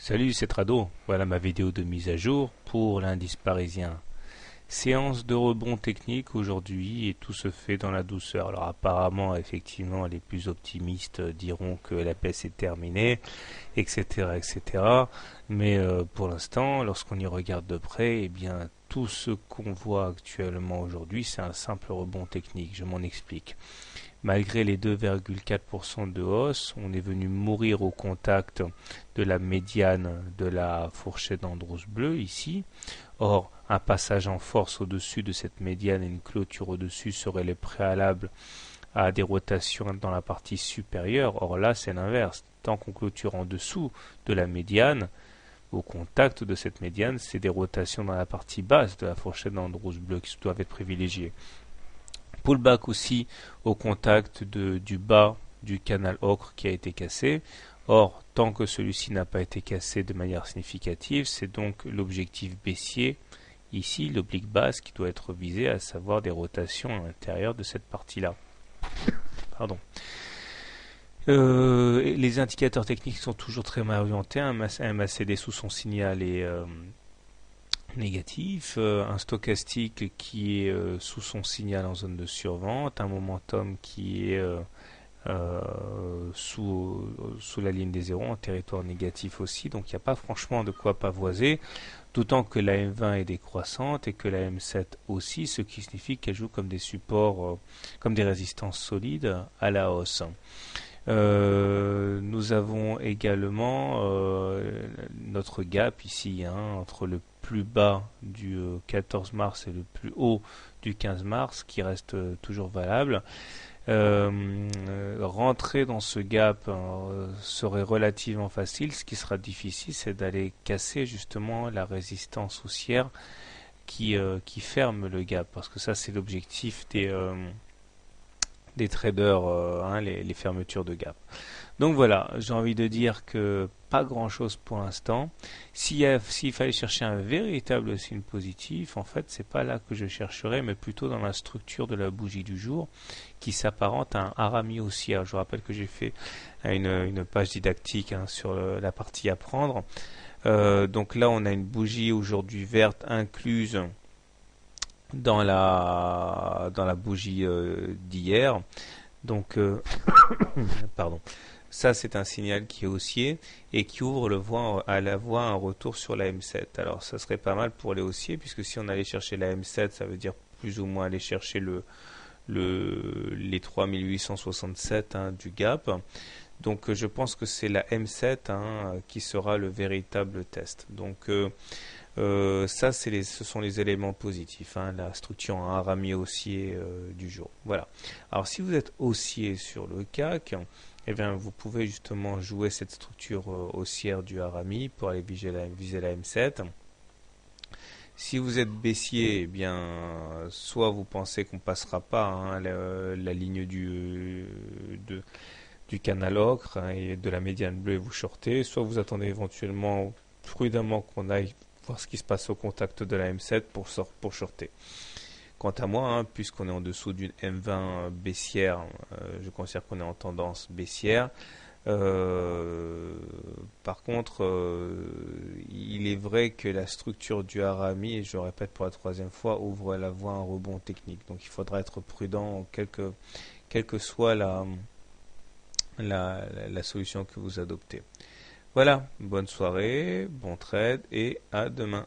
Salut, c'est Trado. Voilà ma vidéo de mise à jour pour l'indice parisien. Séance de rebond technique aujourd'hui et tout se fait dans la douceur. Alors apparemment, effectivement, les plus optimistes diront que la baisse est terminée, etc., etc. Mais pour l'instant, lorsqu'on y regarde de près, eh bien, tout ce qu'on voit actuellement aujourd'hui, c'est un simple rebond technique. Je m'en explique. Malgré les 2,4% de hausse, on est venu mourir au contact de la médiane de la fourchette d'Andros bleu ici. Or, un passage en force au-dessus de cette médiane et une clôture au-dessus seraient les préalables à des rotations dans la partie supérieure. Or là, c'est l'inverse. Tant qu'on clôture en dessous de la médiane, au contact de cette médiane, c'est des rotations dans la partie basse de la fourchette d'Andros bleu qui doivent être privilégiées. Pullback aussi au contact du bas du canal ocre qui a été cassé. Or, tant que celui-ci n'a pas été cassé de manière significative, c'est donc l'objectif baissier, ici l'oblique basse, qui doit être visé, à savoir des rotations à l'intérieur de cette partie-là. Pardon. Les indicateurs techniques sont toujours très mal orientés. Un MACD sous son signal est négatif, un stochastique qui est sous son signal en zone de survente, un momentum qui est sous la ligne des zéros en territoire négatif aussi, donc il n'y a pas franchement de quoi pavoiser, d'autant que la M20 est décroissante et que la M7 aussi, ce qui signifie qu'elle joue comme des supports, comme des résistances solides à la hausse. Nous avons également notre gap ici entre le plus bas du 14 mars et le plus haut du 15 mars qui reste toujours valable. Rentrer dans ce gap serait relativement facile. Ce qui sera difficile, c'est d'aller casser justement la résistance haussière qui ferme le gap, parce que ça c'est l'objectif des traders, les fermetures de gap. Donc voilà, j'ai envie de dire que pas grand chose pour l'instant. S'il fallait chercher un véritable signe positif, en fait, c'est pas là que je chercherais, mais plutôt dans la structure de la bougie du jour, qui s'apparente à un harami haussière. Je rappelle que j'ai fait une page didactique sur la partie à prendre. Donc là, on a une bougie aujourd'hui verte incluse dans la bougie d'hier. Donc, pardon. Ça, c'est un signal qui est haussier et qui ouvre à la voie un retour sur la M7. Alors, ça serait pas mal pour les haussiers, puisque si on allait chercher la M7, ça veut dire plus ou moins aller chercher les 3867 du gap. Donc, je pense que c'est la M7 qui sera le véritable test. Donc, ça, ce sont les éléments positifs, la structure en harami haussier du jour. Voilà. Alors, si vous êtes haussier sur le CAC, eh bien, vous pouvez justement jouer cette structure haussière du harami pour aller viser la M7. Si vous êtes baissier, eh bien, soit vous pensez qu'on passera pas la ligne du canal ocre et de la médiane bleue et vous shortez, soit vous attendez éventuellement prudemment qu'on aille voir ce qui se passe au contact de la M7 pour shorter. Quant à moi, puisqu'on est en dessous d'une M20 baissière, je considère qu'on est en tendance baissière. Par contre, il est vrai que la structure du harami, et je le répète pour la troisième fois, ouvre la voie à un rebond technique. Donc il faudra être prudent, quelle que soit la solution que vous adoptez. Voilà, bonne soirée, bon trade et à demain.